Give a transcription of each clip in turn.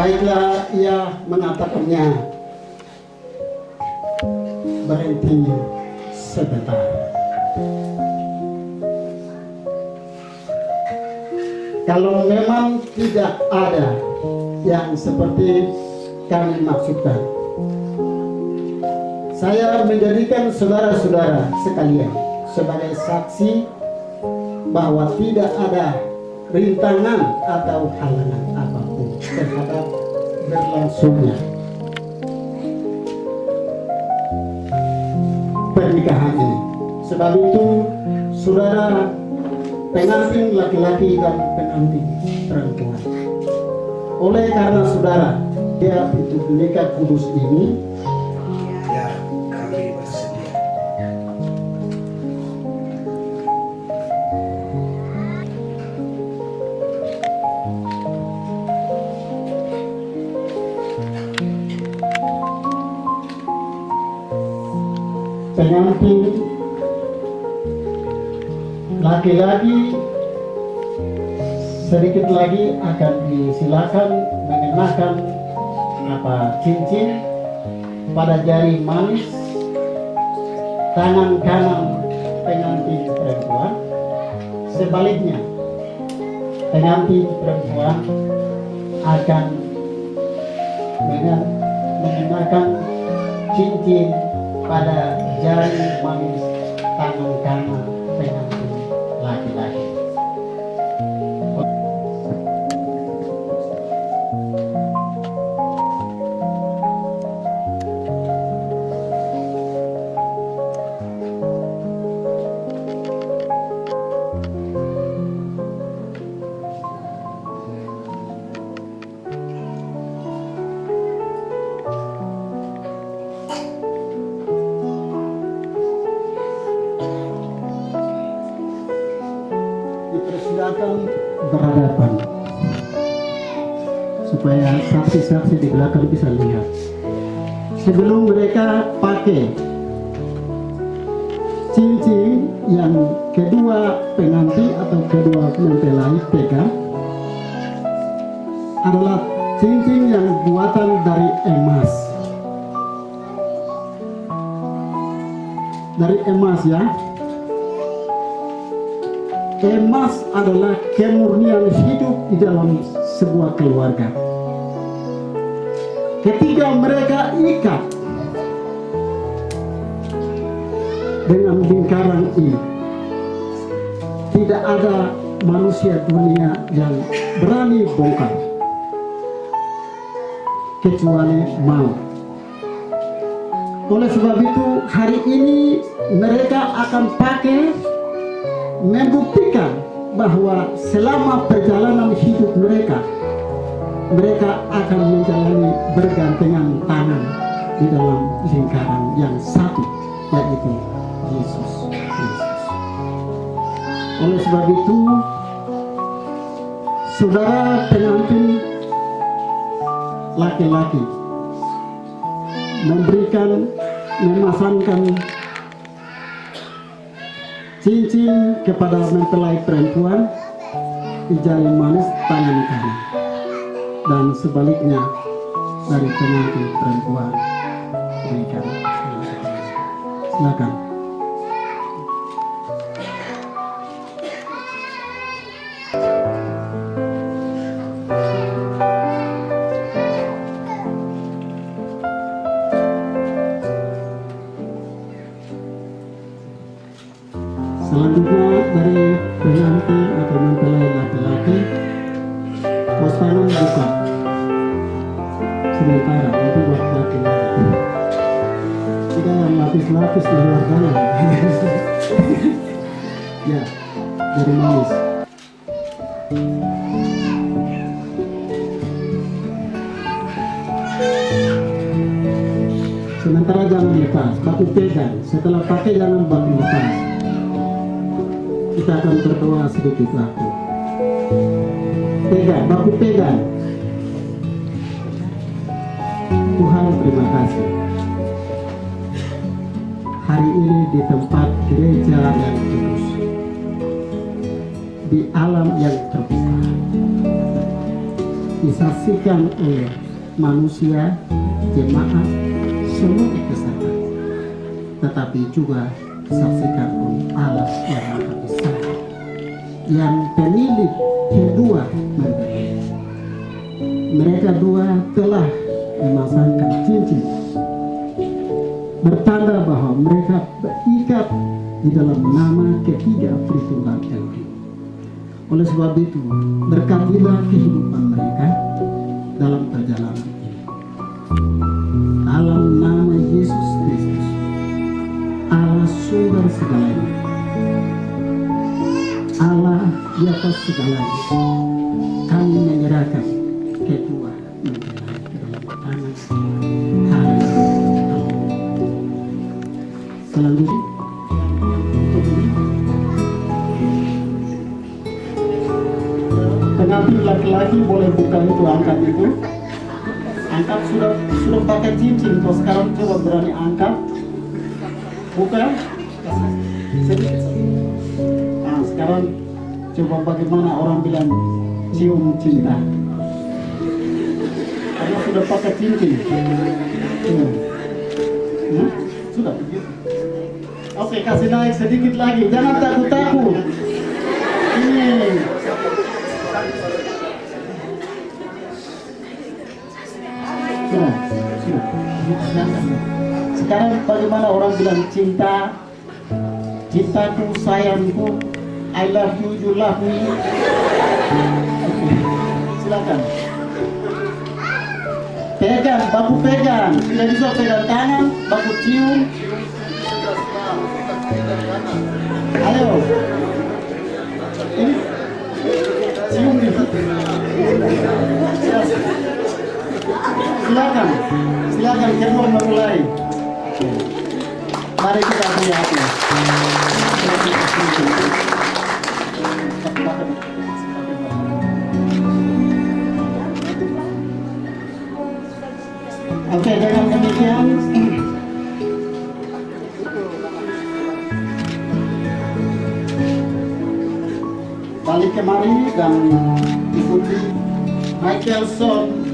Baiklah, ia mengatakannya, berhenti sebentar. Kalau memang tidak ada yang seperti kami maksudkan, saya menjadikan saudara-saudara sekalian sebagai saksi bahwa tidak ada rintangan atau halangan apapun terhadap berlangsungnya pernikahan ini. Sebab itu, saudara pengantin laki-laki dan pengantin perempuan, oleh karena saudara dia untuk menikah kudus ini, ya kami bersedia. pengantin laki-laki sedikit lagi akan disilakan mengenakan cincin pada jari manis tangan kanan pengantin perempuan. Sebaliknya, pengantin perempuan akan mengenakan cincin pada jari manis tangan kanan pengantin laki-laki. Dipersilakan berhadapan supaya saksi-saksi di belakang bisa lihat. Sebelum mereka pakai cincin yang kedua pengantin atau kedua mempelai pegang adalah cincin yang buatan dari emas. Dari emas ya. Emas adalah kemurnian hidup di dalam sebuah keluarga. Ketika mereka ikat dengan lingkaran ini, tidak ada manusia dunia yang berani bongkar kecuali maut. Oleh sebab itu, hari ini mereka akan pakai membuktikan bahwa selama perjalanan hidup mereka akan menjalani bergandengan tangan di dalam lingkaran yang satu, yaitu Yesus Kristus. Oleh sebab itu, saudara pengantin laki-laki memasangkan cincin kepada mempelai perempuan di jari manis tangan kanan, dan sebaliknya dari pengantin perempuan berikan. Silakan. Selanjutnya dari pengantin atau mempelai laki-laki, pos tangan buka sementara itu buat laki-laki. Tidak yang lapis-lapis di luar tangan. Ya, dari manis. Sementara jangan lepas, baku pegang. Setelah pakai jangan baku lepas. Kita akan berdoa sedikit waktu. Pegang, baku pegang. Tuhan, terima kasih. Hari ini di tempat gereja yang kudus, di alam yang terbuka, disaksikan oleh manusia, jemaat, semua ikut-serta, tetapi juga disaksikan oleh Allah yang Maha Besar, yang pemilik kedua mempelai. Mereka dua telah memasangkan cincin, bertanda bahwa mereka berikat di dalam nama ketiga Tritunggal Elohim. Oleh sebab itu, berkatilah kehidupan mereka dalam perjalanan ini. Dalam nama Yesus Kristus, Allah sumber segalanya, Allah di atas segalanya, kami menyerahkan kedua mempelai ke dalam tangan. Haleluya. Selanjutnya, pengantin laki-laki boleh buka itu, angkat itu. Angkat, sudah pakai cincin, terus sekarang coba berani angkat. Buka. Sedikit. Nah, sekarang coba bagaimana orang bilang cium cinta. Karena sudah pakai cincin. Sudah begitu. Oke, kasih naik sedikit lagi. Jangan takut-takut. Ini. Sudah. Sekarang bagaimana orang bilang cinta, cintaku, sayangku, I love you, you love me. Silakan. Pegang, baku pegang. Tidak bisa pegang tangan, baku cium. Ayo. Ini cium nih. Silakan kedua memulai. Mari kita lihat. Oke, dengan demikian balik kemari dan ikuti Michaelson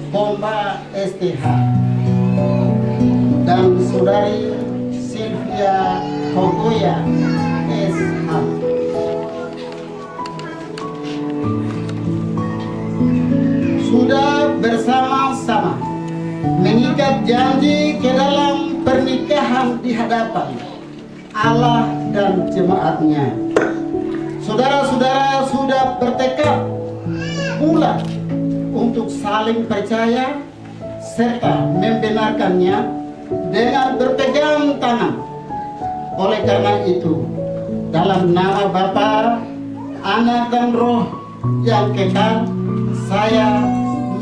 Bomba STH dan saudari Sylvia Kogoya SH. Sudah bersama-sama mengikat janji ke dalam pernikahan di hadapan Allah dan jemaatnya. Saudara-saudara sudah bertekad pula untuk saling percaya serta membenarkannya dengan berpegang tangan. Oleh karena itu, dalam nama Bapa, Anak dan Roh yang kekal, saya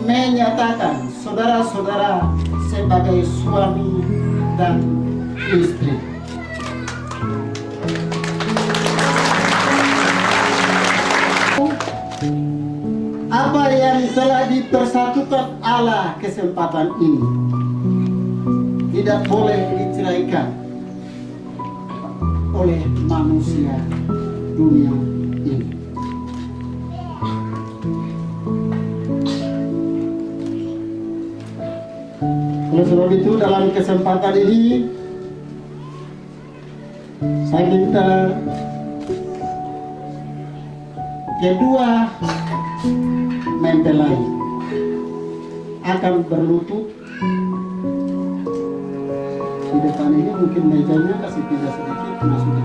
menyatakan saudara-saudara sebagai suami dan istri. Apa yang telah dipersatukan Allah kesempatan ini tidak boleh diceraikan oleh manusia dunia ini. Oleh sebab itu, dalam kesempatan ini saya minta kedua mempelai akan berlutut di depan ini. Mungkin mejanya kasih pindah sedikit masuk di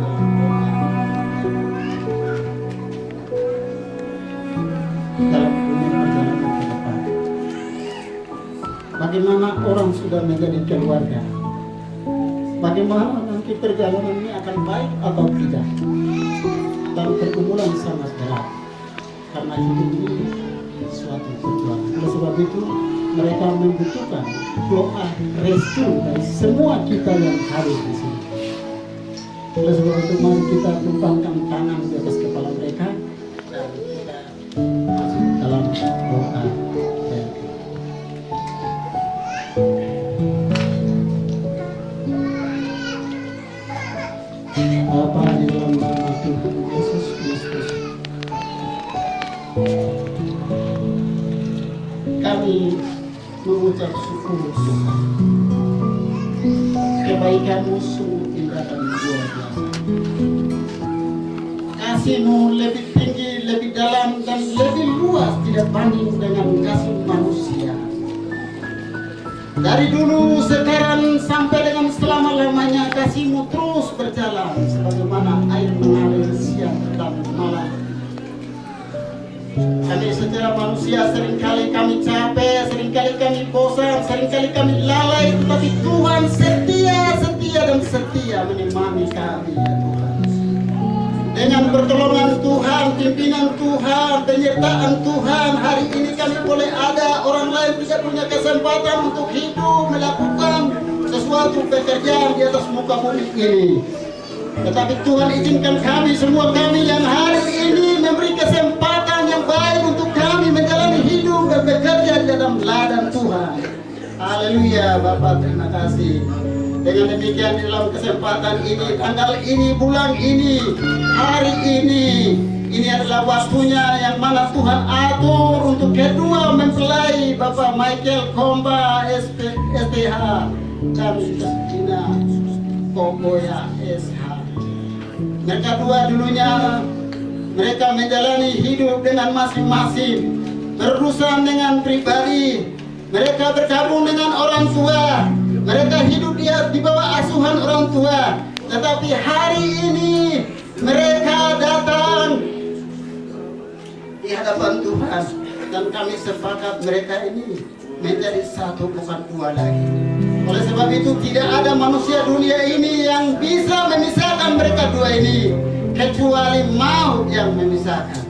dalam perjalanan ke depan. Bagaimana orang sudah menjadi keluarga, bagaimana nanti perjalanan ini akan baik atau tidak, dan pergumulan sangat berat karena hidup ini suatu perjuangan. Oleh sebab itu, mereka membutuhkan doa restu dari semua kita yang hadir di sini. Oleh sebab itu, mari kita tumpangkan tangan di atas kepala mereka dan kita masuk dalam doa. Bapa, di dalam nama Tuhan Yesus Kristus, kami mengucap syukur Tuhan. Kebaikan-Mu sungguh indah dan luar biasa. Kasih-Mu lebih tinggi, lebih dalam, dan lebih luas tidak banding dengan kasih manusia. Dari dulu, sekarang, sampai dengan selama-lamanya kasih-Mu terus berjalan sebagaimana air mengalir siang dan malam. Kami secara manusia seringkali kami capek, seringkali kami bosan, seringkali kami lalai, tetapi Tuhan setia dan setia menemani kami ya Tuhan. Dengan pertolongan Tuhan, pimpinan Tuhan, penyertaan Tuhan, hari ini kami boleh ada, orang lain tidak punya kesempatan untuk hidup, melakukan sesuatu pekerjaan di atas muka bumi ini. Tetapi Tuhan izinkan kami, semua kami yang hari ini memberi kesempatan yang baik untuk kami menjalani hidup dan bekerja di dalam ladang Tuhan. Haleluya, Bapak, terima kasih. Dengan demikian di dalam kesempatan ini, tanggal ini, bulan ini, hari ini adalah waktunya yang mana Tuhan atur untuk kedua mempelai Bapak Michael Komba SPH dan Justina Koboya SH. Mereka dua dulunya mereka menjalani hidup dengan masing-masing, berurusan dengan pribadi. Mereka bergabung dengan orang tua, mereka hidup di bawah asuhan orang tua. Tetapi hari ini mereka datang di hadapan Tuhan, dan kami sepakat mereka ini menjadi satu, bukan dua lagi. Oleh sebab itu tidak ada manusia dunia ini yang bisa memisahkan mereka dua ini, kecuali maut yang memisahkan.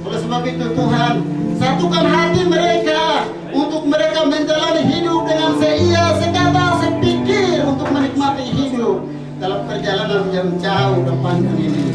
Oleh sebab itu Tuhan, satukan hati mereka untuk mereka menjalani hidup dengan seia, sekata, sepikir untuk menikmati hidup dalam perjalanan yang jauh dan panjang ini.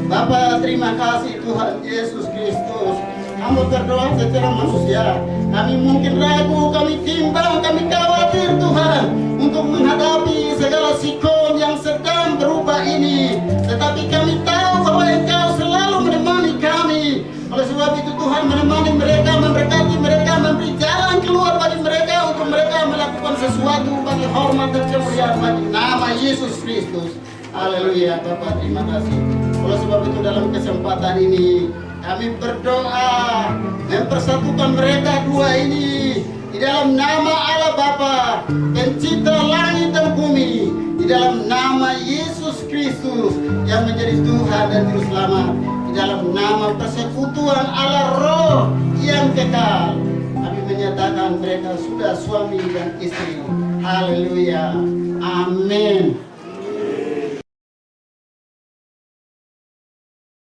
Bapa, terima kasih Tuhan Yesus Kristus. Kamu berdoa secara manusia. Kami mungkin ragu, kami timbang, kami khawatir Tuhan untuk menghadapi segala sikon yang sedang berubah ini. Tetapi kami tahu bahwa Engkau selalu menemani kami. Oleh sebab itu Tuhan menemani mereka, memberkati mereka, memberi jalan keluar bagi mereka untuk mereka melakukan sesuatu bagi hormat dan kemuliaan bagi nama Yesus Kristus. Haleluya, Bapak, terima kasih. Oleh sebab itu dalam kesempatan ini kami berdoa mempersatukan mereka dua ini di dalam nama Allah Bapa, Pencipta langit dan bumi, di dalam nama Yesus Kristus yang menjadi Tuhan dan Juru Selamat, di dalam nama persekutuan Allah Roh yang kekal. Kami menyatakan mereka sudah suami dan istri. Haleluya. Amin.